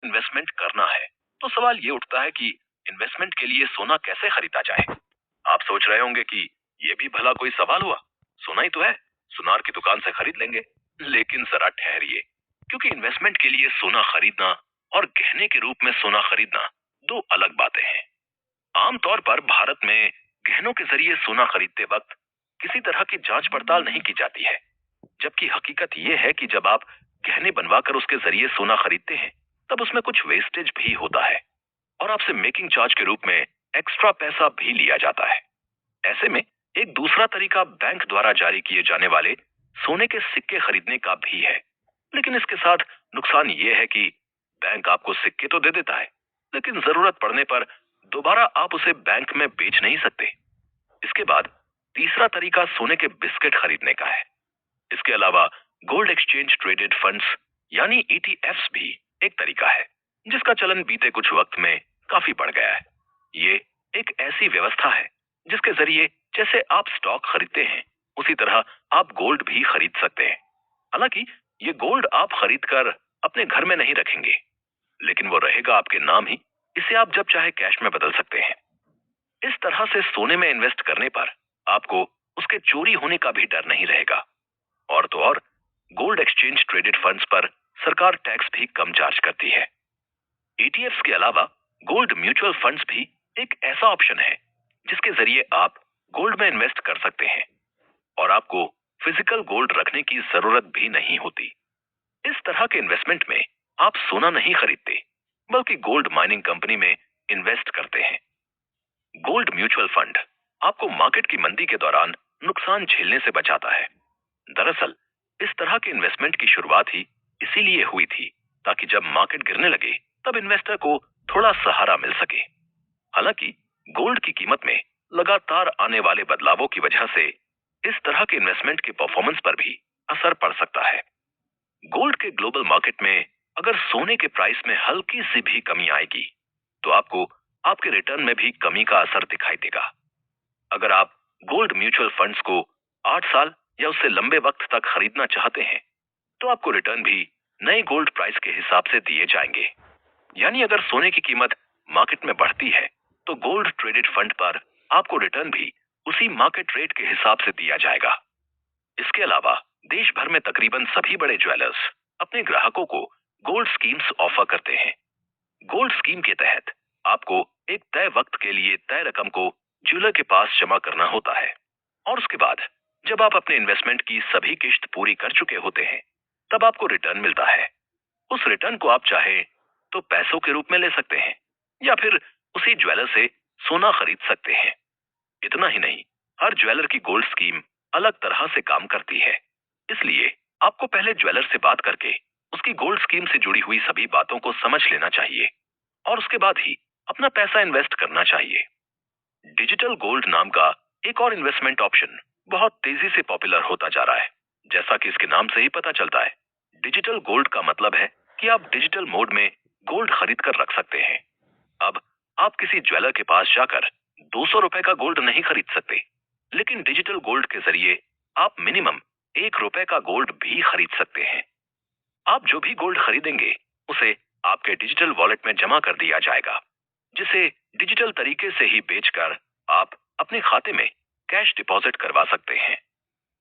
Investment करना है तो सवाल ये उठता है कि इन्वेस्टमेंट के लिए सोना कैसे खरीदा जाए। आप सोच रहे होंगे कि ये भी भला कोई सवाल हुआ, सोना ही तो है, सुनार की दुकान से खरीद लेंगे। लेकिन जरा ठहरिए, क्योंकि इन्वेस्टमेंट के लिए सोना खरीदना और गहने के रूप में सोना खरीदना दो अलग बातें हैं। आमतौर पर भारत में गहनों के जरिए सोना खरीदते वक्त किसी तरह की जांच पड़ताल नहीं की जाती है, जबकि हकीकत यह है कि जब आप गहने बनवाकर उसके जरिए सोना खरीदते हैं तब उसमें कुछ वेस्टेज भी होता है और आपसे मेकिंग चार्ज के रूप में एक्स्ट्रा पैसा भी लिया जाता है। ऐसे में एक दूसरा तरीका बैंक द्वारा जारी किए जाने वाले सोने के सिक्के खरीदने का भी है, लेकिन इसके साथ नुकसान ये है कि बैंक आपको सिक्के तो दे देता है, लेकिन जरूरत पड़ने पर दोबारा आप उसे बैंक में बेच नहीं सकते। इसके बाद तीसरा तरीका सोने के बिस्किट खरीदने का है। इसके अलावा गोल्ड एक्सचेंज ट्रेडेड फंड्स यानी ईटीएफ्स भी एक तरीका है, जिसका चलन बीते कुछ वक्त में काफी बढ़ गया है। ये एक ऐसी व्यवस्था है जिसके जरिए जैसे आप स्टॉक खरीदते हैं उसी तरह आप गोल्ड भी खरीद सकते हैं। हालांकि ये गोल्ड आप खरीद कर अपने घर में नहीं रखेंगे, लेकिन वो रहेगा आपके नाम ही, इसे आप जब चाहे कैश में बदल सकते हैं। इस तरह से सोने में इन्वेस्ट करने पर आपको उसके चोरी होने का भी डर नहीं रहेगा। और तो और गोल्ड एक्सचेंज ट्रेडेड फंड्स पर सरकार टैक्स भी कम चार्ज करती है। ईटीएफ्स के अलावा गोल्ड म्यूचुअल फंड्स भी एक ऐसा ऑप्शन है जिसके जरिए आप गोल्ड में इन्वेस्ट कर सकते हैं और आपको फिजिकल गोल्ड रखने की जरूरत भी नहीं होती। इस तरह के इन्वेस्टमेंट में आप सोना नहीं खरीदते, बल्कि गोल्ड माइनिंग कंपनी में इन्वेस्ट करते हैं। गोल्ड म्यूचुअल फंड आपको मार्केट की मंदी के दौरान नुकसान झेलने से बचाता है। दरअसल इस तरह के इन्वेस्टमेंट की शुरुआत ही इसीलिए हुई थी ताकि जब मार्केट गिरने लगे तब इन्वेस्टर को थोड़ा सहारा मिल सके। हालांकि गोल्ड की कीमत में लगातार आने वाले बदलावों की वजह से इस तरह के इन्वेस्टमेंट के परफॉर्मेंस पर भी असर पड़ सकता है। गोल्ड के ग्लोबल मार्केट में अगर सोने के प्राइस में हल्की सी भी कमी आएगी तो आपको आपके रिटर्न में भी कमी का असर दिखाई देगा। अगर आप गोल्ड म्यूचुअल फंड्स को 8 साल या उससे लंबे वक्त तक खरीदना चाहते हैं तो आपको रिटर्न भी नए गोल्ड प्राइस के हिसाब से दिए जाएंगे। यानी अगर सोने की कीमत मार्केट में बढ़ती है तो गोल्ड ट्रेडेड फंड पर आपको रिटर्न भी उसी मार्केट रेट के हिसाब से दिया जाएगा। इसके अलावा देश भर में तकरीबन सभी बड़े ज्वेलर्स अपने ग्राहकों को गोल्ड स्कीम्स ऑफर करते हैं। गोल्ड स्कीम के तहत आपको एक तय वक्त के लिए तय रकम को ज्वेलर के पास जमा करना होता है और उसके बाद जब आप अपने इन्वेस्टमेंट की सभी किश्त पूरी कर चुके होते हैं तब आपको रिटर्न मिलता है। उस रिटर्न को आप चाहे तो पैसों के रूप में ले सकते हैं या फिर उसी ज्वेलर से सोना खरीद सकते हैं। इतना ही नहीं, हर ज्वेलर की गोल्ड स्कीम अलग तरह से काम करती है, इसलिए आपको पहले ज्वेलर से बात करके उसकी गोल्ड स्कीम से जुड़ी हुई सभी बातों को समझ लेना चाहिए और उसके बाद ही अपना पैसा इन्वेस्ट करना चाहिए। डिजिटल गोल्ड नाम का एक और इन्वेस्टमेंट ऑप्शन बहुत तेजी से पॉपुलर होता जा रहा है। जैसा कि इसके नाम से ही पता चलता है, डिजिटल गोल्ड का मतलब है कि आप डिजिटल मोड में गोल्ड खरीद कर रख सकते हैं। अब आप किसी ज्वेलर के पास जाकर 200 रुपए का गोल्ड नहीं खरीद सकते, लेकिन डिजिटल गोल्ड के जरिए आप मिनिमम 1 रुपए का गोल्ड भी खरीद सकते हैं। आप जो भी गोल्ड खरीदेंगे उसे आपके डिजिटल वॉलेट में जमा कर दिया जाएगा, जिसे डिजिटल तरीके से ही बेचकर आप अपने खाते में कैश डिपॉजिट करवा सकते हैं।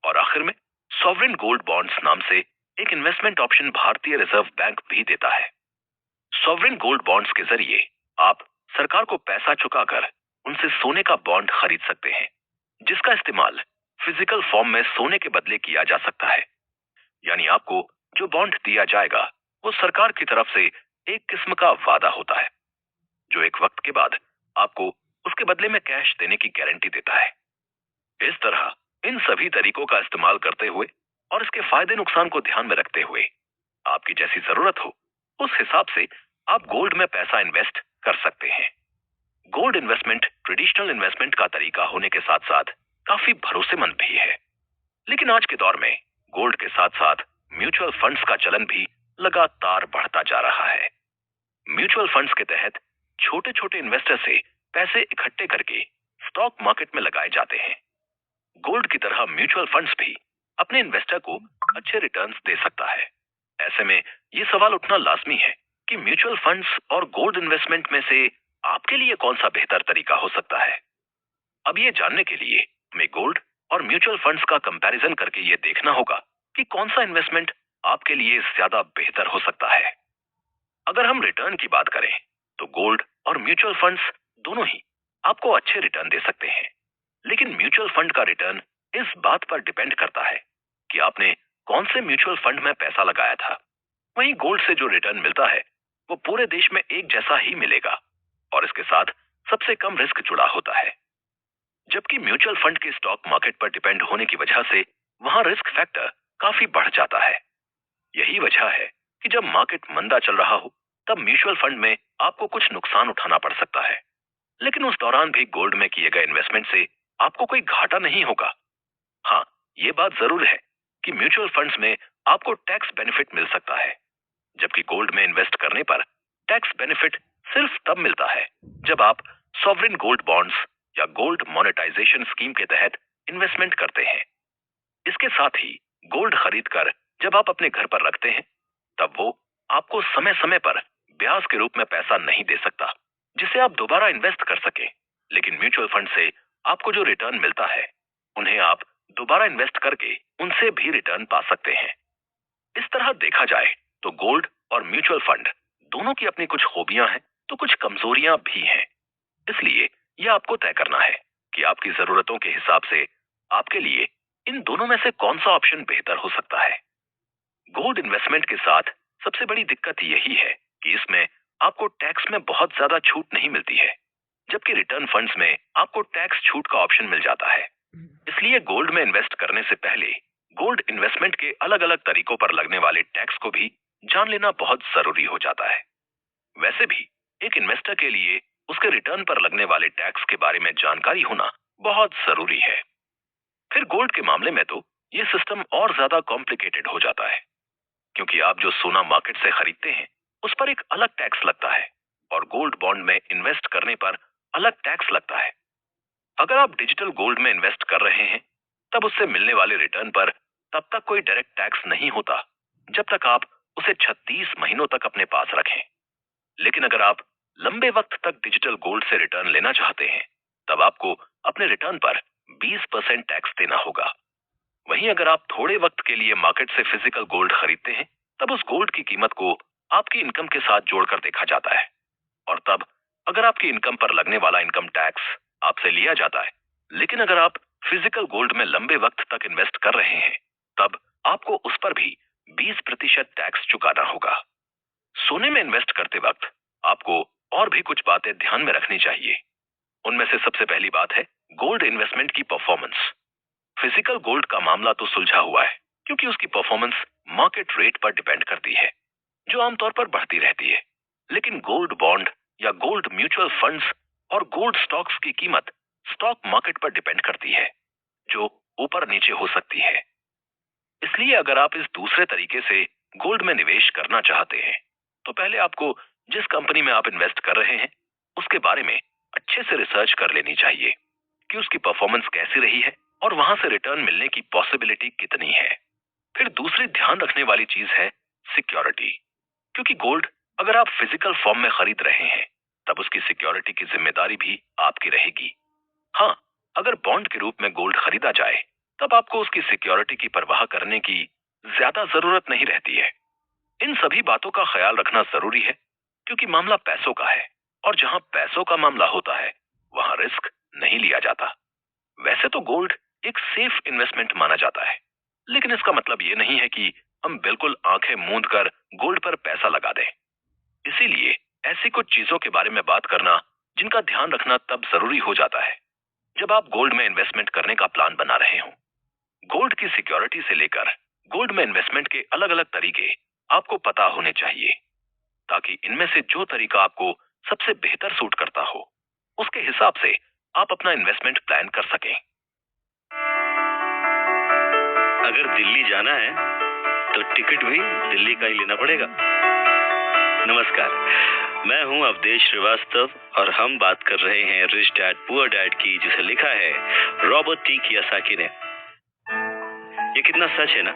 और आखिर में सॉवरेन गोल्ड बॉन्ड्स नाम से एक इन्वेस्टमेंट ऑप्शन भारतीय रिजर्व बैंक भी देता है। सॉवरेन गोल्ड बॉन्ड्स के जरिए आप सरकार को पैसा चुकाकर उनसे सोने का बॉन्ड खरीद सकते हैं, जिसका इस्तेमाल फिजिकल फॉर्म में सोने के बदले किया जा सकता है। यानी आपको जो बॉन्ड दिया जाएगा वो सरकार की तरफ से एक किस्म का वादा होता है, जो एक वक्त के बाद आपको उसके बदले में कैश देने की गारंटी देता है। इस तरह इन सभी तरीकों का इस्तेमाल करते हुए और इसके फायदे नुकसान को ध्यान में रखते हुए आपकी जैसी जरूरत हो उस हिसाब से आप गोल्ड में पैसा इन्वेस्ट कर सकते हैं। गोल्ड इन्वेस्टमेंट ट्रेडिशनल इन्वेस्टमेंट का तरीका होने के साथ साथ काफी भरोसेमंद भी है, लेकिन आज के दौर में गोल्ड के साथ साथ म्यूचुअल फंड्स का चलन भी लगातार बढ़ता जा रहा है। म्यूचुअल फंड्स के तहत छोटे छोटे इन्वेस्टर से पैसे इकट्ठे करके स्टॉक मार्केट में लगाए जाते हैं। गोल्ड की तरह म्यूचुअल फंड्स भी अपने इन्वेस्टर को अच्छे रिटर्न्स दे सकता है। ऐसे में ये सवाल उठना लाजमी है कि म्यूचुअल फंड्स और गोल्ड इन्वेस्टमेंट में से आपके लिए कौन सा बेहतर तरीका हो सकता है। अब ये जानने के लिए हमें गोल्ड और म्यूचुअल फंड्स का कंपैरिजन करके ये देखना होगा कि कौन सा इन्वेस्टमेंट आपके लिए ज्यादा बेहतर हो सकता है। अगर हम रिटर्न की बात करें तो गोल्ड और म्यूचुअल फंड्स दोनों ही आपको अच्छे रिटर्न दे सकते हैं, लेकिन म्यूचुअल फंड का रिटर्न इस बात पर डिपेंड करता है कि आपने कौन से म्यूचुअल फंड में पैसा लगाया था। वहीं गोल्ड से जो रिटर्न मिलता है वो पूरे देश में एक जैसा ही मिलेगा और इसके साथ सबसे कम रिस्क जुड़ा होता है, जबकि म्यूचुअल फंड के स्टॉक मार्केट पर डिपेंड होने की वजह से वहां रिस्क फैक्टर काफी बढ़ जाता है। यही वजह है कि जब मार्केट मंदा चल रहा हो तब म्यूचुअल फंड में आपको कुछ नुकसान उठाना पड़ सकता है, लेकिन उस दौरान भी गोल्ड में किए गए इन्वेस्टमेंट से आपको कोई घाटा नहीं होगा। हाँ, ये बात जरूर है कि म्यूचुअल फंड्स में आपको टैक्स बेनिफिट मिल सकता है, जबकि गोल्ड में इन्वेस्ट करने पर टैक्स बेनिफिट सिर्फ तब मिलता है जब आप सॉवरेन गोल्ड बॉन्ड्स या गोल्ड मोनेटाइजेशन स्कीम के तहत इन्वेस्टमेंट करते हैं। इसके साथ ही गोल्ड खरीदकर जब आप अपने घर पर रखते हैं तब वो आपको समय समय पर ब्याज के रूप में पैसा नहीं दे सकता जिसे आप दोबारा इन्वेस्ट कर सके, लेकिन म्यूचुअल फंड से आपको जो रिटर्न मिलता है उन्हें आप दोबारा इन्वेस्ट करके उनसे भी रिटर्न पा सकते हैं। इस तरह देखा जाए तो गोल्ड और म्यूचुअल फंड दोनों की अपनी कुछ खूबियां हैं तो कुछ कमजोरियां भी हैं। इसलिए यह आपको तय करना है कि आपकी जरूरतों के हिसाब से आपके लिए इन दोनों में से कौन सा ऑप्शन बेहतर हो सकता है। गोल्ड इन्वेस्टमेंट के साथ सबसे बड़ी दिक्कत यही है कि इसमें आपको टैक्स में बहुत ज्यादा छूट नहीं मिलती है, जबकि रिटर्न फंड्स में आपको टैक्स छूट का ऑप्शन मिल जाता है। इसलिए गोल्ड में इन्वेस्ट करने से पहले गोल्ड इन्वेस्टमेंट के अलग अलग तरीकों पर लगने वाले टैक्स को भी जान लेना बहुत जरूरी हो जाता है। वैसे भी एक इन्वेस्टर के लिए उसके रिटर्न पर लगने वाले टैक्स के बारे में जानकारी होना बहुत जरूरी है। फिर गोल्ड के मामले में तो ये सिस्टम और ज्यादा कॉम्प्लिकेटेड हो जाता है, क्योंकि आप जो सोना मार्केट से खरीदते हैं उस पर एक अलग टैक्स लगता है और गोल्ड बॉन्ड में इन्वेस्ट करने पर अलग टैक्स लगता है। अगर आप डिजिटल गोल्ड में इन्वेस्ट कर रहे हैं तब उससे मिलने वाले रिटर्न पर तब तक कोई डायरेक्ट टैक्स नहीं होता जब तक आप उसे 36 महीनों तक अपने पास रखें। लेकिन अगर आप लंबे वक्त तक डिजिटल गोल्ड से रिटर्न लेना चाहते हैं तब आपको अपने रिटर्न पर 20% टैक्स देना होगा। वहीं अगर आप थोड़े वक्त के लिए मार्केट से फिजिकल गोल्ड खरीदते हैं तब उस गोल्ड की कीमत को आपकी इनकम के साथ जोड़कर देखा जाता है और तब अगर आपकी इनकम पर लगने वाला इनकम टैक्स आपसे लिया जाता है। लेकिन अगर आप फिजिकल गोल्ड में लंबे वक्त तक इन्वेस्ट कर रहे हैं तब आपको उस पर भी 20% टैक्स चुकाना होगा। सोने में इन्वेस्ट करते वक्त आपको और भी कुछ बातें ध्यान में रखनी चाहिए। उनमें से सबसे पहली बात है गोल्ड इन्वेस्टमेंट की परफॉर्मेंस। फिजिकल गोल्ड का मामला तो सुलझा हुआ है क्योंकि उसकी परफॉर्मेंस मार्केट रेट पर डिपेंड करती है जो आमतौर पर बढ़ती रहती है, लेकिन गोल्ड बॉन्ड या गोल्ड म्यूचुअल फंड्स और गोल्ड स्टॉक्स की कीमत स्टॉक मार्केट पर डिपेंड करती है जो ऊपर नीचे हो सकती है। इसलिए अगर आप इस दूसरे तरीके से गोल्ड में निवेश करना चाहते हैं तो पहले आपको जिस कंपनी में आप इन्वेस्ट कर रहे हैं उसके बारे में अच्छे से रिसर्च कर लेनी चाहिए कि उसकी परफॉर्मेंस कैसी रही है और वहां से रिटर्न मिलने की पॉसिबिलिटी कितनी है। फिर दूसरी ध्यान रखने वाली चीज है सिक्योरिटी, क्योंकि गोल्ड अगर आप फिजिकल फॉर्म में खरीद रहे हैं तब उसकी सिक्योरिटी की जिम्मेदारी भी आपकी रहेगी। हाँ, अगर बॉन्ड के रूप में गोल्ड खरीदा जाए तब आपको उसकी सिक्योरिटी की परवाह करने की ज्यादा जरूरत नहीं रहती है। इन सभी बातों का ख्याल रखना जरूरी है क्योंकि मामला पैसों का है और जहां पैसों का मामला होता है वहां रिस्क नहीं लिया जाता। वैसे तो गोल्ड एक सेफ इन्वेस्टमेंट माना जाता है, लेकिन इसका मतलब ये नहीं है कि हम बिल्कुल आंखें मूंद कर गोल्ड पर पैसा लगा दें। इसीलिए ऐसी कुछ चीजों के बारे में बात करना जिनका ध्यान रखना तब जरूरी हो जाता है जब आप गोल्ड में इन्वेस्टमेंट करने का प्लान बना रहे हो। गोल्ड की सिक्योरिटी से लेकर गोल्ड में इन्वेस्टमेंट के अलग अलग तरीके आपको पता होने चाहिए ताकि इनमें से जो तरीका आपको सबसे बेहतर सूट करता हो उसके हिसाब से आप अपना इन्वेस्टमेंट प्लान कर सकें। अगर दिल्ली जाना है तो टिकट भी दिल्ली का ही लेना पड़ेगा। नमस्कार, मैं हूं अवधेश श्रीवास्तव और हम बात कर रहे हैं रिच डैड पुअर डैड की, जिसे लिखा है रॉबर्ट टी कियोसाकी ने। ये कितना सच है ना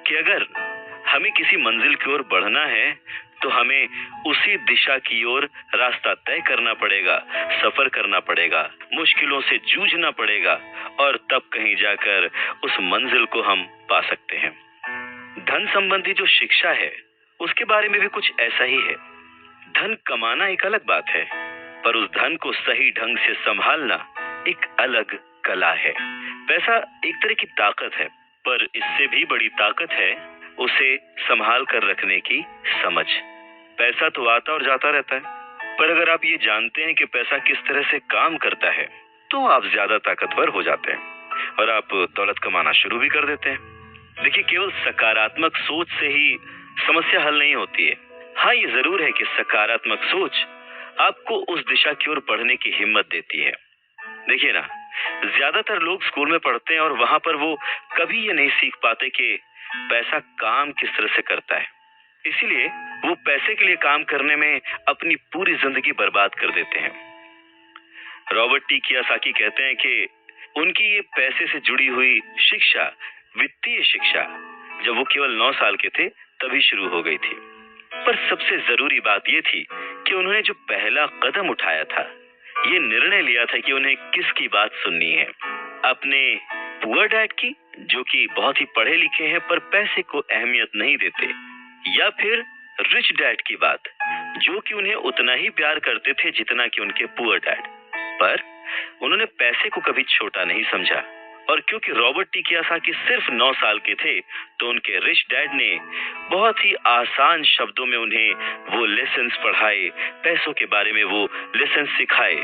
कि अगर हमें किसी मंजिल की ओर बढ़ना है तो हमें उसी दिशा की ओर रास्ता तय करना पड़ेगा, सफर करना पड़ेगा, मुश्किलों से जूझना पड़ेगा और तब कहीं जाकर उस मंजिल को हम पा सकते हैं। धन संबंधी जो शिक्षा है उसके बारे में भी कुछ ऐसा ही है। धन कमाना एक अलग बात है, पर उस धन को सही ढंग से संभालना एक अलग कला है। पैसा एक तरह की ताकत है, पर इससे भी बड़ी ताकत है उसे संभाल कर रखने की समझ। पैसा तो आता और जाता रहता है, पर अगर आप ये जानते हैं कि पैसा किस तरह से काम करता है, तो आप ज्यादा ताकतवर हो जाते हैं और आप दौलत कमाना शुरू भी कर देते हैं। देखिए, केवल सकारात्मक सोच से ही समस्या हल नहीं होती है। हाँ, ये जरूर है कि सकारात्मक सोच आपको उस दिशा की ओर बढ़ने की हिम्मत देती है। देखिए ना, ज्यादातर लोग स्कूल में पढ़ते हैं और वहां पर वो कभी ये नहीं सीख पाते कि पैसा काम किस तरह से करता है। इसीलिए वो पैसे के लिए काम करने में अपनी पूरी जिंदगी बर्बाद कर देते हैं। रॉबर्ट टी कियोसाकी कहते हैं कि उनकी ये पैसे से जुड़ी हुई शिक्षा, वित्तीय शिक्षा, जब वो केवल 9 साल के थे तभी शुरू हो गई थी। पर सबसे जरूरी बात ये थी कि उन्होंने जो पहला कदम उठाया था, ये निर्णय लिया था कि उन्हें किसकी बात सुननी है, अपने पुअर डैड की, जो कि बहुत ही पढ़े लिखे हैं पर पैसे को अहमियत नहीं देते, या फिर रिच डैड की बात, जो कि उन्हें उतना ही प्यार करते थे जितना कि उनके पुअर डैड। पर उन्होंने पैसे को कभी छोटा नहीं समझा, और क्योंकि रॉबर्ट टी कियोसाकी सिर्फ 9 साल के थे, तो उनके रिच डैड ने बहुत ही आसान शब्दों में उन्हें वो लेसन्स पढ़ाए, पैसों के बारे में वो लेसन्स सिखाए।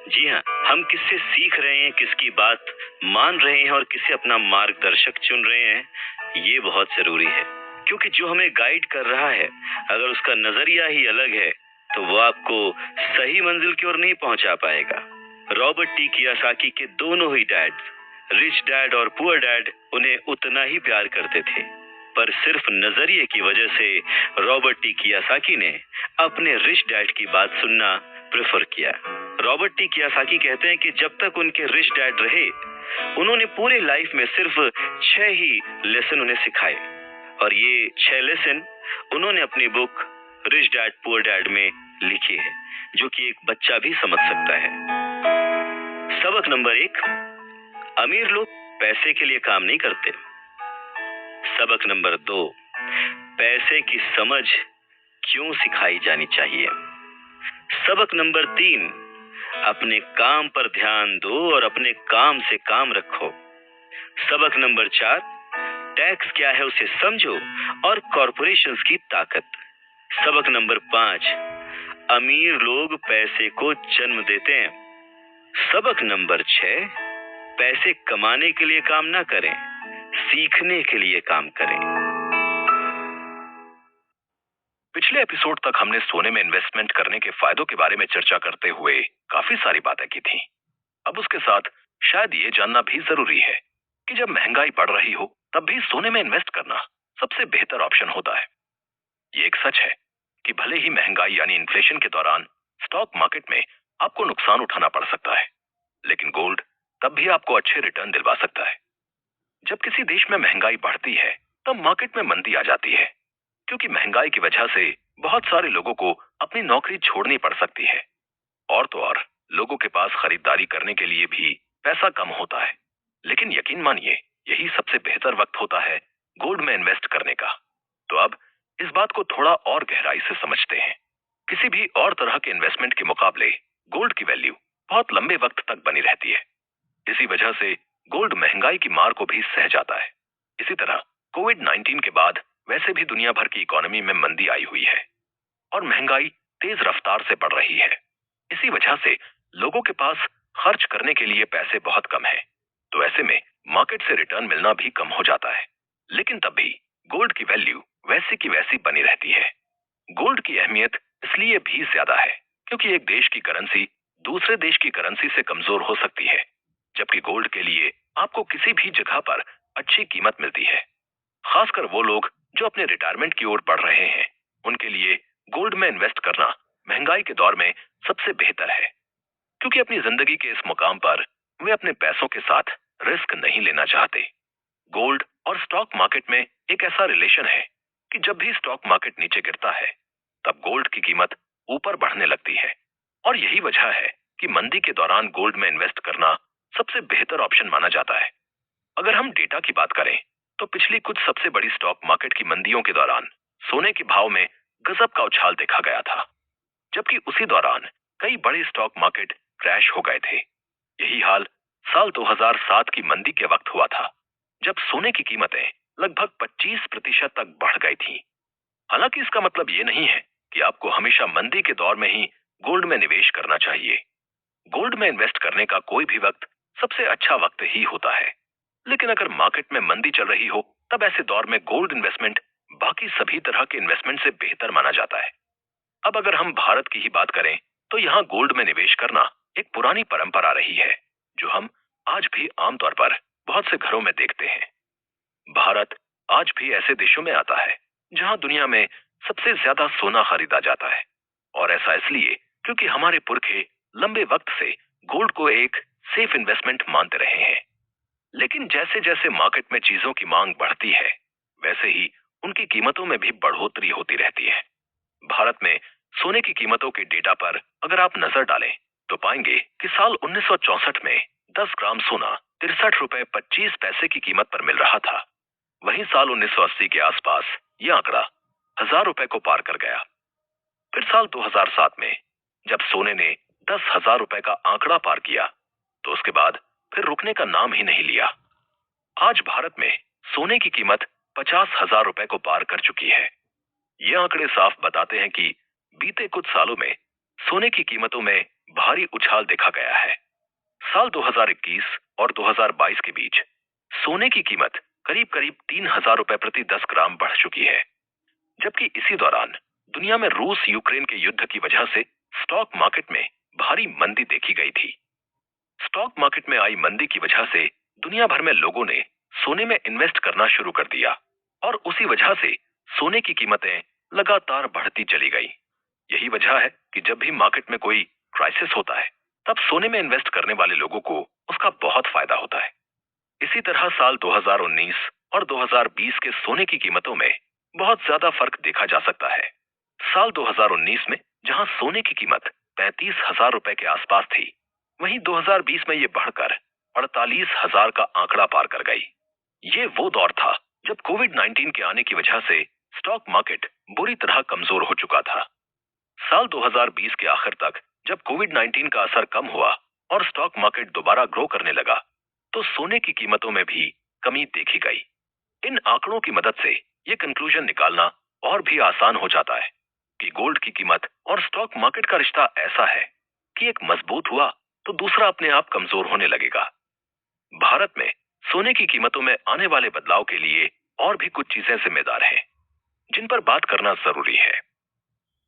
जी हाँ, हम किससे सीख रहे हैं, किसकी बात मान रहे हैं और किसे अपना मार्गदर्शक चुन रहे हैं, ये बहुत जरूरी है। क्योंकि जो हमें गाइड कर रहा है, अगर उसका नजरिया ही अलग है, तो वो आपको सही मंजिल की ओर नहीं पहुंचा पाएगा। रॉबर्ट टी कियोसाकी के दोनों ही डैड, रिच डैड और पुअर डैड, उन्हें उतना ही प्यार करते थे, पर सिर्फ नजरिए की वजह से रॉबर्ट टी कियोसाकी ने अपने रिच डैड की बात सुनना प्रेफर किया। रॉबर्ट टी कियोसाकी कहते हैं कि जब तक उनके रिच डैड रहे, उन्होंने पूरे लाइफ में सिर्फ 6 ही लेसन उन्हें सिखाए, और ये 6 लेसन उन्होंने अपनी book rich dad poor dad में लिखी है, जो कि एक बच्चा भी समझ सकता है। सबक नंबर 1, अमीर लोग पैसे के लिए काम नहीं करते। सबक नंबर 2, पैसे की समझ क्यों सिखाई जानी चाहिए। सबक नंबर 3, अपने काम पर ध्यान दो और अपने काम से काम रखो। सबक नंबर 4, टैक्स क्या है उसे समझो और कॉरपोरेशंस की ताकत। सबक नंबर 5, अमीर लोग पैसे को जन्म देते हैं। सबक नंबर 6, पैसे कमाने के लिए काम ना करें, सीखने के लिए काम करें। पिछले एपिसोड तक हमने सोने में इन्वेस्टमेंट करने के फायदों के बारे में चर्चा करते हुए काफी सारी बातें की थी। अब उसके साथ शायद ये जानना भी जरूरी है कि जब महंगाई बढ़ रही हो, तब भी सोने में इन्वेस्ट करना सबसे बेहतर ऑप्शन होता है। ये एक सच है कि भले ही महंगाई यानी इन्फ्लेशन के दौरान स्टॉक मार्केट में आपको नुकसान उठाना पड़ सकता है, लेकिन गोल्ड तब भी आपको अच्छे रिटर्न दिलवा सकता है। जब किसी देश में महंगाई बढ़ती है, तब मार्केट में मंदी आ जाती है, क्योंकि महंगाई की वजह से बहुत सारे लोगों को अपनी नौकरी छोड़नी पड़ सकती है, और तो और लोगों के पास खरीदारी करने के लिए भी पैसा कम होता है। लेकिन यकीन मानिए, यही सबसे बेहतर वक्त होता है गोल्ड में इन्वेस्ट करने का। तो अब इस बात को थोड़ा और गहराई से समझते हैं। किसी भी और तरह के इन्वेस्टमेंट के मुकाबले गोल्ड की वैल्यू बहुत लंबे वक्त तक बनी रहती है। इसी वजह से गोल्ड महंगाई की मार को भी सह जाता है। इसी तरह कोविड-19 के बाद वैसे भी दुनिया भर की इकोनॉमी में मंदी आई हुई है और महंगाई तेज रफ्तार से बढ़ रही है। इसी वजह से लोगों के पास खर्च करने के लिए पैसे बहुत कम है, तो ऐसे में मार्केट से रिटर्न मिलना भी कम हो जाता है। लेकिन तब भी गोल्ड की वैल्यू वैसी की वैसी बनी रहती है। गोल्ड की अहमियत इसलिए भी ज्यादा है क्योंकि एक देश की करेंसी दूसरे देश की करेंसी से कमजोर हो सकती है, जबकि गोल्ड के लिए आपको किसी भी जगह पर अच्छी कीमत मिलती है। खासकर वो लोग जो अपने रिटायरमेंट की ओर बढ़ रहे हैं, उनके लिए गोल्ड में इन्वेस्ट करना महंगाई के दौर में सबसे बेहतर है, क्योंकि अपनी जिंदगी के इस मुकाम पर वे अपने पैसों के साथ रिस्क नहीं लेना चाहते। गोल्ड और स्टॉक मार्केट में एक ऐसा रिलेशन है कि जब भी स्टॉक मार्केट नीचे गिरता है तब गोल्ड की कीमत ऊपर बढ़ने लगती है। और यही वजह है कि मंदी के दौरान गोल्ड में इन्वेस्ट करना सबसे बेहतर ऑप्शन माना जाता है। अगर हम डेटा की बात करें तो पिछली कुछ सबसे बड़ी स्टॉक मार्केट की मंदियों के दौरान सोने के भाव में गजब का उछाल देखा गया था, जबकि उसी दौरान कई बड़े स्टॉक मार्केट क्रैश हो गए थे। यही हाल साल 2007 की मंदी के वक्त हुआ था, जब सोने की कीमतें लगभग 25% तक बढ़ गई थीं। हालांकि इसका मतलब ये नहीं है कि आपको हमेशा मंदी के दौर में ही गोल्ड में निवेश करना चाहिए। गोल्ड में इन्वेस्ट करने का कोई भी वक्त सबसे अच्छा वक्त ही होता है, लेकिन अगर मार्केट में मंदी चल रही हो तब ऐसे दौर में गोल्ड इन्वेस्टमेंट बाकी सभी तरह के इन्वेस्टमेंट से बेहतर माना जाता है। अब अगर हम भारत की ही बात करें तो यहाँ गोल्ड में निवेश करना एक पुरानी परंपरा रही है, जो हम आज भी आमतौर पर बहुत से घरों में देखते हैं। भारत आज भी ऐसे देशों में आता है जहां दुनिया में सबसे ज्यादा सोना खरीदा जाता है, और ऐसा इसलिए क्योंकि हमारे पुरखे लंबे वक्त से गोल्ड को एक सेफ इन्वेस्टमेंट मानते रहे हैं। लेकिन जैसे जैसे मार्केट में चीजों की मांग बढ़ती है, वैसे ही उनकी कीमतों में भी बढ़ोतरी होती रहती है। भारत में सोने की कीमतों के डेटा पर अगर आप नजर डालें तो पाएंगे कि साल 1964 में 10 ग्राम सोना 63 रुपए 25 पैसे की कीमत पर मिल रहा था। वहीं साल 1980 के आसपास यह आंकड़ा 1000 रुपए को पार कर गया। फिर साल 2007 में जब सोने ने 10,000 रुपए का आंकड़ा पार किया तो उसके बाद फिर रुकने का नाम ही नहीं लिया। आज भारत में सोने की कीमत 50,000 रुपए को पार कर चुकी है। ये आंकड़े साफ बताते हैं कि बीते कुछ सालों में सोने की कीमतों में भारी उछाल देखा गया है। साल 2021 और 2022 के बीच सोने की कीमत करीब करीब 3,000 रुपए प्रति 10 ग्राम बढ़ चुकी है, जबकि इसी दौरान दुनिया में रूस यूक्रेन के युद्ध की वजह से स्टॉक मार्केट में भारी मंदी देखी गई थी। स्टॉक मार्केट में आई मंदी की वजह से दुनिया भर में लोगों ने सोने में इन्वेस्ट करना शुरू कर दिया, और उसी वजह से सोने की कीमतें लगातार बढ़ती चली गई। यही वजह है कि जब भी मार्केट में कोई क्राइसिस होता है तब सोने में इन्वेस्ट करने वाले लोगों को उसका बहुत फायदा होता है। इसी तरह साल 2019 और 2020 के सोने की कीमतों में बहुत ज्यादा फर्क देखा जा सकता है। साल 2019 में जहां सोने की कीमत 35,000 रुपए के आसपास थी, वहीं 2020 में ये बढ़कर 48,000 का आंकड़ा पार कर गई। ये वो दौर था जब कोविड-19 के आने की वजह से स्टॉक मार्केट बुरी तरह कमजोर हो चुका था। साल 2020 के आखिर तक जब कोविड-19 का असर कम हुआ और स्टॉक मार्केट दोबारा ग्रो करने लगा, तो सोने की कीमतों में भी कमी देखी गई। इन आंकड़ों की मदद से ये कंक्लूजन निकालना और भी आसान हो जाता है कि गोल्ड की कीमत और स्टॉक मार्केट का रिश्ता ऐसा है कि एक मजबूत हुआ तो दूसरा अपने आप कमजोर होने लगेगा। भारत में सोने की कीमतों में आने वाले बदलाव के लिए और भी कुछ चीजें जिम्मेदार हैं, जिन पर बात करना जरूरी है।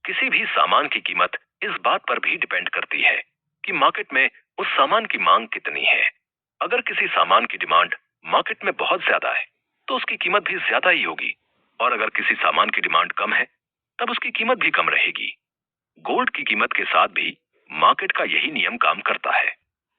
किसी भी सामान की कीमत इस बात पर भी डिपेंड करती है कि मार्केट में उस सामान की मांग कितनी है। अगर किसी सामान की डिमांड मार्केट में बहुत ज्यादा है तो उसकी कीमत भी ज्यादा ही होगी, और अगर किसी सामान की डिमांड कम है तब उसकी कीमत भी कम रहेगी। गोल्ड की कीमत के साथ भी मार्केट का यही नियम काम करता है।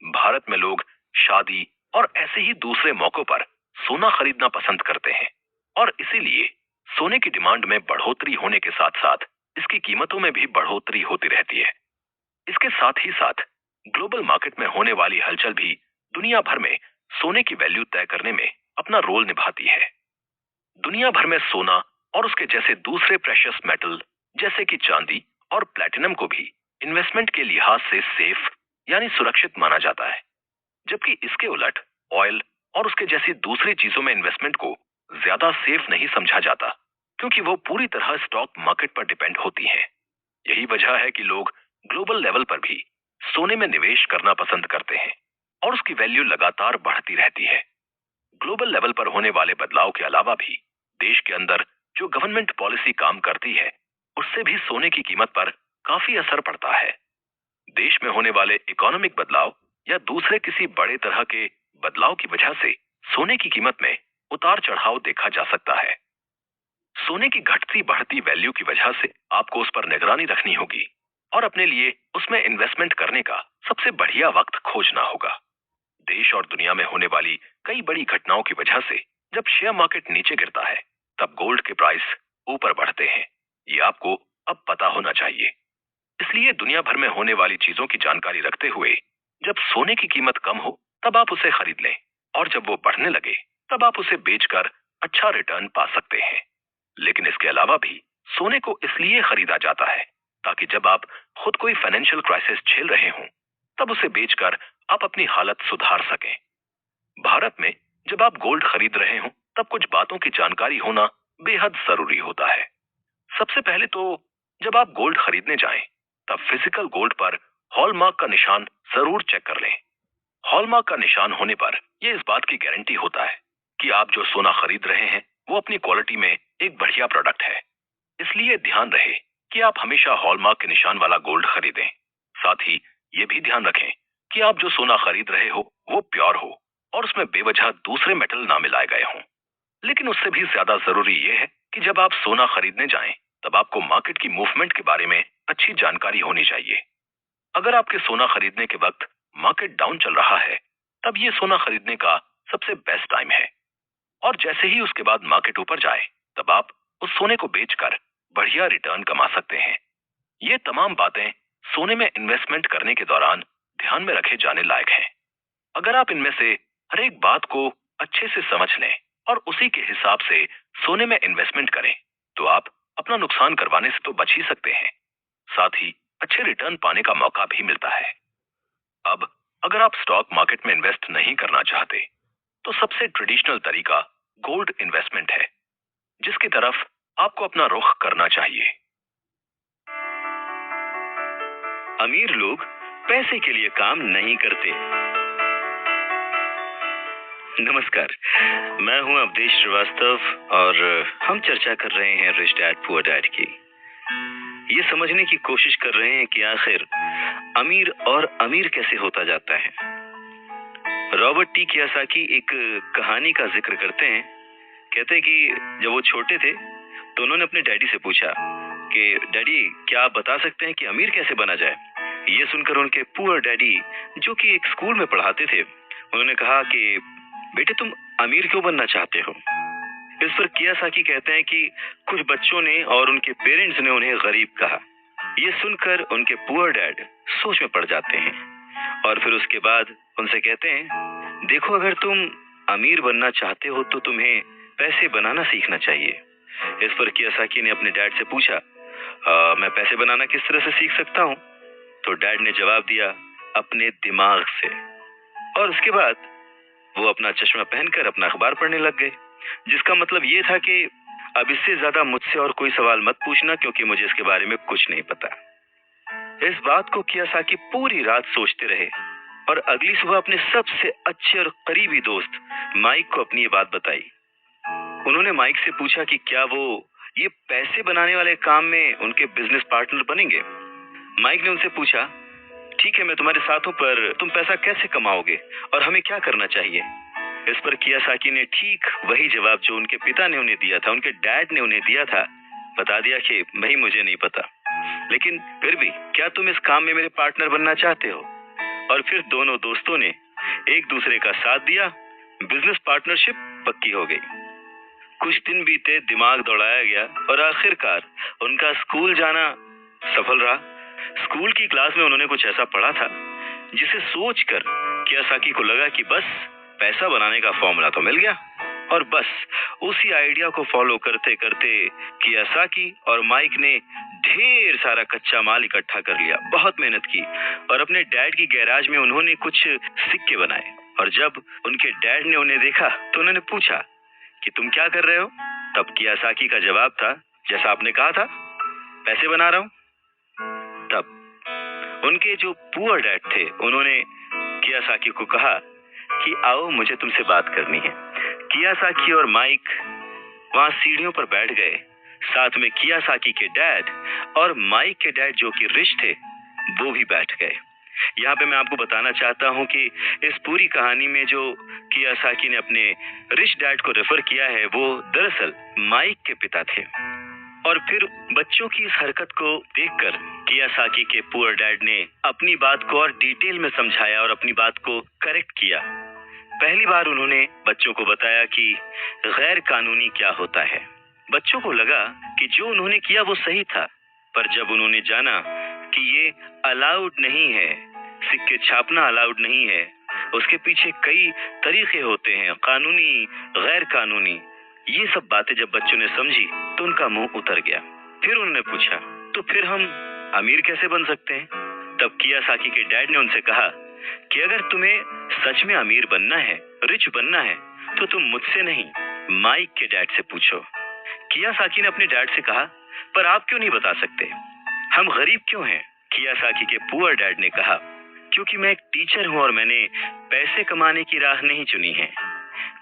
भारत में लोग शादी और ऐसे ही दूसरे मौकों पर सोना खरीदना पसंद करते हैं, और इसीलिए सोने की डिमांड में बढ़ोतरी होने के साथ साथ इसकी कीमतों में भी बढ़ोतरी होती रहती है। इसके साथ ही साथ ग्लोबल मार्केट में होने वाली हलचल भी दुनिया भर में सोने की वैल्यू तय करने में अपना रोल निभाती है। दुनिया भर में सोना और उसके जैसे दूसरे प्रेशियस मेटल जैसे कि चांदी और प्लैटिनम को भी इन्वेस्टमेंट के लिहाज से सेफ यानी सुरक्षित माना जाता है, जबकि इसके उलट ऑयल और उसके जैसी दूसरी चीजों में इन्वेस्टमेंट को ज्यादा सेफ नहीं समझा जाता, क्योंकि वो पूरी तरह स्टॉक मार्केट पर डिपेंड होती हैं। यही वजह है कि लोग ग्लोबल लेवल पर भी सोने में निवेश करना पसंद करते हैं और उसकी वैल्यू लगातार बढ़ती रहती है। ग्लोबल लेवल पर होने वाले बदलाव के अलावा भी देश के अंदर जो गवर्नमेंट पॉलिसी काम करती है, उससे भी सोने की कीमत पर काफी असर पड़ता है। देश में होने वाले इकोनॉमिक बदलाव या दूसरे किसी बड़े तरह के बदलाव की वजह से सोने की कीमत में उतार चढ़ाव देखा जा सकता है। सोने की घटती बढ़ती वैल्यू की वजह से आपको उस पर निगरानी रखनी होगी और अपने लिए उसमें इन्वेस्टमेंट करने का सबसे बढ़िया वक्त खोजना होगा। देश और दुनिया में होने वाली कई बड़ी घटनाओं की वजह से जब शेयर मार्केट नीचे गिरता है, तब गोल्ड के प्राइस ऊपर बढ़ते हैं, ये आपको अब पता होना चाहिए। इसलिए दुनिया भर में होने वाली चीजों की जानकारी रखते हुए जब सोने की कीमत कम हो तब आप उसे खरीद लें, और जब वो बढ़ने लगे तब आप उसे बेचकर अच्छा रिटर्न पा सकते हैं। लेकिन इसके अलावा भी सोने को इसलिए खरीदा जाता है ताकि जब आप खुद कोई फाइनेंशियल क्राइसिस झेल रहे हों तब उसे बेचकर आप अपनी हालत सुधार सकें। भारत में जब आप गोल्ड खरीद रहे हो तब कुछ बातों की जानकारी होना बेहद जरूरी होता है। सबसे पहले तो जब आप गोल्ड खरीदने जाएं तब फिजिकल गोल्ड पर हॉलमार्क का निशान जरूर चेक कर लें। हॉलमार्क का निशान होने पर यह इस बात की गारंटी होता है कि आप जो सोना खरीद रहे हैं वो अपनी क्वालिटी में एक बढ़िया प्रोडक्ट है। इसलिए ध्यान रहे कि आप हमेशा हॉलमार्क के निशान वाला गोल्ड खरीदें। साथ ही ये भी ध्यान रखें कि आप जो सोना खरीद रहे हो वो प्योर हो और उसमें बेवजह दूसरे मेटल ना मिलाए गए हों। लेकिन उससे भी ज्यादा जरूरी यह है कि जब आप सोना खरीदने जाएं तब आपको मार्केट की मूवमेंट के बारे में अच्छी जानकारी होनी चाहिए। अगर आपके सोना खरीदने के वक्त मार्केट डाउन चल रहा है तब ये सोना खरीदने का सबसे बेस्ट टाइम है, और जैसे ही उसके बाद मार्केट ऊपर जाए तब आप उस सोने को बेचकर बढ़िया रिटर्न कमा सकते हैं। ये तमाम बातें सोने में इन्वेस्टमेंट करने के दौरान ध्यान में रखे जाने लायक हैं। अगर आप इनमें से हर एक बात को अच्छे से समझ लें और उसी के हिसाब से सोने में इन्वेस्टमेंट करें तो आप अपना नुकसान करवाने से तो बच ही सकते हैं, साथ ही अच्छे रिटर्न पाने का मौका भी मिलता है। अब अगर आप स्टॉक मार्केट में इन्वेस्ट नहीं करना चाहते तो सबसे ट्रेडिशनल तरीका गोल्ड इन्वेस्टमेंट है, जिसकी तरफ आपको अपना रुख करना चाहिए। अमीर लोग पैसे के लिए काम नहीं करते। नमस्कार, मैं हूं अवधेश श्रीवास्तव और हम चर्चा कर रहे हैं रिच डैड पुअर डैड की। ये समझने की कोशिश कर रहे हैं कि आखिर अमीर और अमीर कैसे होता जाता है। रॉबर्ट टी कियोसाकी एक कहानी का जिक्र करते हैं। कहते हैं कि जब वो छोटे थे तो उन्होंने अपने डैडी से पूछा कि डैडी, क्या आप बता सकते हैं कि अमीर कैसे बना जाए। ये सुनकर उनके पुअर डैडी, जो कि एक स्कूल में पढ़ाते थे, उन्होंने कहा कि बेटे, तुम अमीर क्यों बनना चाहते हो। इस पर कियोसाकी कहते हैं कि कुछ बच्चों ने और उनके पेरेंट्स ने उन्हें गरीब कहा। ये सुनकर उनके पुअर डैड सोच में पड़ जाते हैं और फिर उसके बाद उनसे कहते हैं, देखो, अगर तुम अमीर बनना चाहते हो तो तुम्हें पैसे बनाना सीखना चाहिए। इस पर कियोसाकी ने अपने डैड से पूछा, मैं पैसे बनाना किस तरह से सीख सकता हूँ। तो डैड ने जवाब दिया, अपने दिमाग से। और उसके बाद वो अपना चश्मा पहनकर अपना अखबार पढ़ने लग गए, जिसका मतलब ये था कि अब इससे ज्यादा मुझसे और कोई सवाल मत पूछना, क्योंकि मुझे इसके बारे में कुछ नहीं पता। इस बात को कियोसाकी पूरी रात सोचते रहे और अगली सुबह अपने सबसे अच्छे और करीबी दोस्त माइक को अपनी ये बात बताई। उन्होंने माइक से पूछा कि क्या वो ये पैसे बनाने वाले काम में उनके बिजनेस पार्टनर बनेंगे। माइक ने उनसे पूछा, ठीक है, मैं तुम्हारे साथ हूं, पर तुम पैसा कैसे कमाओगे और हमें क्या करना चाहिए। इस पर कियोसाकी ने ठीक वही जवाब जो उनके पिता ने उन्हें दिया था, उनके डैड ने उन्हें दिया था, बता दिया कि भाई, मुझे नहीं पता, लेकिन फिर भी क्या तुम इस काम में मेरे पार्टनर बनना चाहते हो। और फिर दोनों दोस्तों ने एक दूसरे का साथ दिया, बिजनेस पार्टनरशिप पक्की हो गई। कुछ दिन बीते, दिमाग दौड़ाया गया और आखिरकार उनका स्कूल जाना सफल रहा। स्कूल की क्लास में उन्होंने कुछ ऐसा पढ़ा था जिसे सोचकर कियोसाकी को लगा कि बस पैसा बनाने का फॉर्मूला तो मिल गया, और बस उसी आइडिया को फॉलो करते करते कियोसाकी और माइक ने ढेर सारा कच्चा माल इकट्ठा कर लिया, बहुत मेहनत की और अपने डैड की गैराज में उन्होंने कुछ सिक्के बनाए। और जब उनके डैड ने उन्हें देखा तो उन्होंने पूछा कि तुम क्या कर रहे हो। तब कियोसाकी का जवाब था, जैसा आपने कहा था, पैसे बना रहा हूं। तब उनके जो पुअर डैड थे उन्होंने कियोसाकी को कहा कि आओ, मुझे तुमसे बात करनी है। कियोसाकी और माइक वहां सीढ़ियों पर बैठ गए। साथ में कियोसाकी के डैड और माइक के डैड, जो कि रिच थे, वो भी बैठ गए। यहाँ पे मैं आपको बताना चाहता हूँ कि इस पूरी कहानी में जो कियोसाकी ने अपने रिच डैड को रेफर किया है वो दरअसल माइक के पिता थे। और फिर बच्चों की इस हरकत को देखकर कियोसाकी के पुअर डैड ने अपनी बात को और डिटेल में समझाया और अपनी बात को करेक्ट किया। पहली बार उन्होंने बच्चों को बताया कि गैर कानूनी क्या होता है। बच्चों को लगा कि जो उन्होंने किया वो सही था, पर जब उन्होंने जाना कि ये अलाउड नहीं है, सिक्के छापना अलाउड नहीं है, उसके पीछे कई तरीके होते हैं, कानूनी, गैर कानूनी, ये सब बातें जब बच्चों ने समझी तो उनका मुंह उतर गया। फिर उन्होंने पूछा, तो फिर हम अमीर कैसे बन सकते हैं? तब कियासाकी के डैड ने उनसे कहा कि अगर तुम्हें सच में अमीर बनना है, रिच बनना है, तो तुम मुझसे नहीं, माइक के डैड से पूछो। कियासाकी ने अपने डैड से कहा, पर आप क्यों नहीं बता सकते? हम गरीब क्यों हैं? कियासाकी के पुअर डैड ने कहा, क्योंकि मैं एक टीचर हूं और मैंने पैसे कमाने की राह नहीं चुनी है।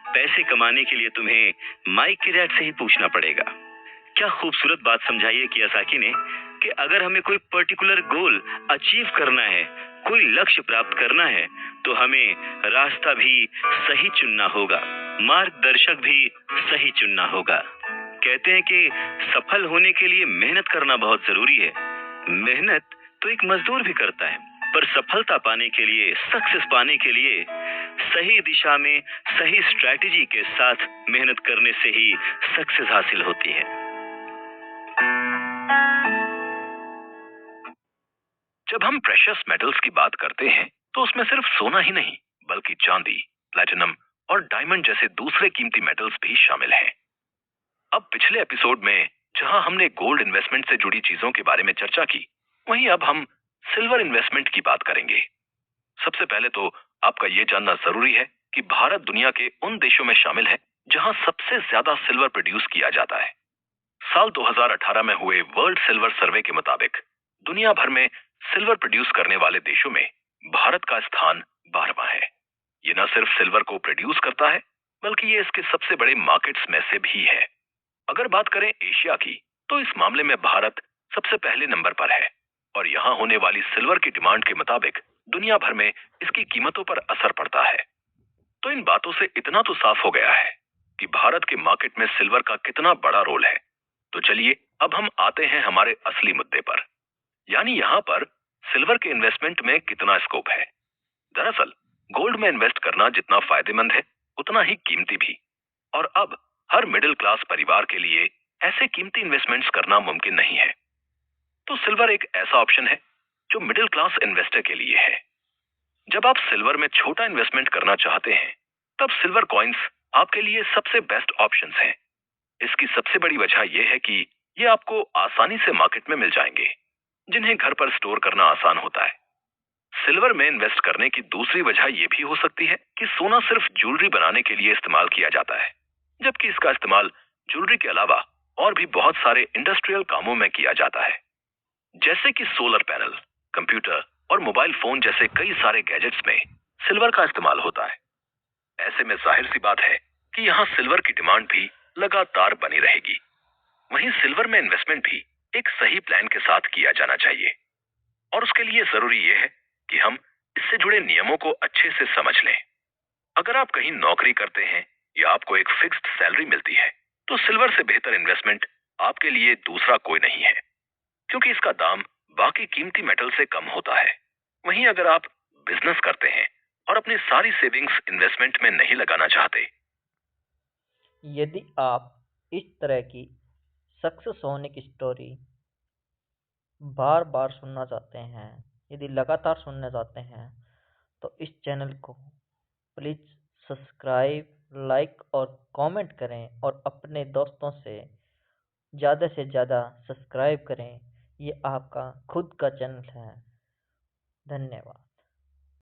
पैसे कमाने के लिए तुम्हें माइक के डैड से ही पूछना पड़ेगा। क्या खूबसूरत बात समझाई है कियासाकी ने कि अगर हमें कोई पर्टिकुलर गोल अचीव करना है, कोई लक्ष्य प्राप्त करना है, तो हमें रास्ता भी सही चुनना होगा, मार्गदर्शक भी सही चुनना होगा। कहते हैं कि सफल होने के लिए मेहनत करना बहुत जरूरी है। मेहनत तो एक मजदूर भी करता है, पर सफलता पाने के लिए, सक्सेस पाने के लिए सही दिशा में, सही स्ट्रैटेजी के साथ मेहनत करने से ही सक्सेस हासिल होती है। जब हम प्रेशियस मेटल्स की बात करते हैं तो उसमें सिर्फ सोना ही नहीं बल्कि चांदी, प्लैटिनम और डायमंड जैसे दूसरे कीमती मेटल्स भी शामिल हैं। अब पिछले एपिसोड में जहां हमने गोल्ड इन्वेस्टमेंट से जुड़ी चीजों के बारे में चर्चा की, वहीं अब हम सिल्वर इन्वेस्टमेंट की बात करेंगे। सबसे पहले तो आपका यह जानना जरूरी है कि भारत दुनिया के उन देशों में शामिल है जहां सबसे ज्यादा सिल्वर प्रोड्यूस किया जाता है। साल 2018 में हुए वर्ल्ड सिल्वर सर्वे के मुताबिक दुनिया भर में सिल्वर प्रोड्यूस करने वाले देशों में भारत का स्थान 12वां है। ये न सिर्फ सिल्वर को प्रोड्यूस करता है बल्कि ये इसके सबसे बड़े मार्केट्स में से भी है। अगर बात करें एशिया की, तो इस मामले में भारत सबसे पहले नंबर पर है और यहाँ होने वाली सिल्वर की डिमांड के मुताबिक दुनिया भर में इसकी कीमतों पर असर पड़ता है। तो इन बातों से इतना तो साफ हो गया है कि भारत के मार्केट में सिल्वर का कितना बड़ा रोल है। तो चलिए अब हम आते हैं हमारे असली मुद्दे पर, यानी यहाँ पर सिल्वर के इन्वेस्टमेंट में कितना स्कोप है। दरअसल गोल्ड में इन्वेस्ट करना जितना फायदेमंद है उतना ही कीमती भी, और अब हर मिडिल क्लास परिवार के लिए ऐसे कीमती इन्वेस्टमेंट्स करना मुमकिन नहीं है। तो सिल्वर एक ऐसा ऑप्शन है जो मिडिल क्लास इन्वेस्टर के लिए है। जब आप सिल्वर में छोटा इन्वेस्टमेंट करना चाहते हैं, तब सिल्वर कॉइन्स आपके लिए सबसे बेस्ट ऑप्शंस हैं। इसकी सबसे बड़ी वजह यह है कि ये आपको आसानी से मार्केट में मिल जाएंगे, जिन्हें घर पर स्टोर करना आसान होता है। सिल्वर में इन्वेस्ट करने की दूसरी वजह यह भी हो सकती है कि सोना सिर्फ ज्वेलरी बनाने के लिए इस्तेमाल किया जाता है, जबकि इसका इस्तेमाल ज्वेलरी के अलावा और भी बहुत सारे इंडस्ट्रियल कामों में किया जाता है, जैसे कि सोलर पैनल, कंप्यूटर और मोबाइल फोन जैसे कई सारे गैजेट्स में सिल्वर का इस्तेमाल होता है। ऐसे में जाहिर सी बात है कि यहाँ सिल्वर की डिमांड भी लगातार बनी रहेगी। वहीं सिल्वर में इन्वेस्टमेंट भी एक सही प्लान के साथ किया जाना चाहिए, और उसके लिए जरूरी यह है कि हम इससे जुड़े नियमों को अच्छे से समझ लें। अगर आप कहीं नौकरी करते हैं या आपको एक फिक्स्ड सैलरी मिलती है, तो सिल्वर से बेहतर इन्वेस्टमेंट आपके लिए दूसरा कोई नहीं है, क्योंकि इसका दाम बाकी कीमती मेटल से कम होता है। वहीं अगर आप बिजनेस करते हैं और अपनी सारी सेविंग्स इन्वेस्टमेंट में नहीं लगाना चाहते, यदि आप इस तरह की सक्सेस होने की स्टोरी बार बार सुनना चाहते हैं, यदि लगातार सुनना चाहते हैं, तो इस चैनल को प्लीज़ सब्सक्राइब, लाइक और कमेंट करें और अपने दोस्तों से ज़्यादा सब्सक्राइब करें। ये आपका खुद का चैनल है। धन्यवाद।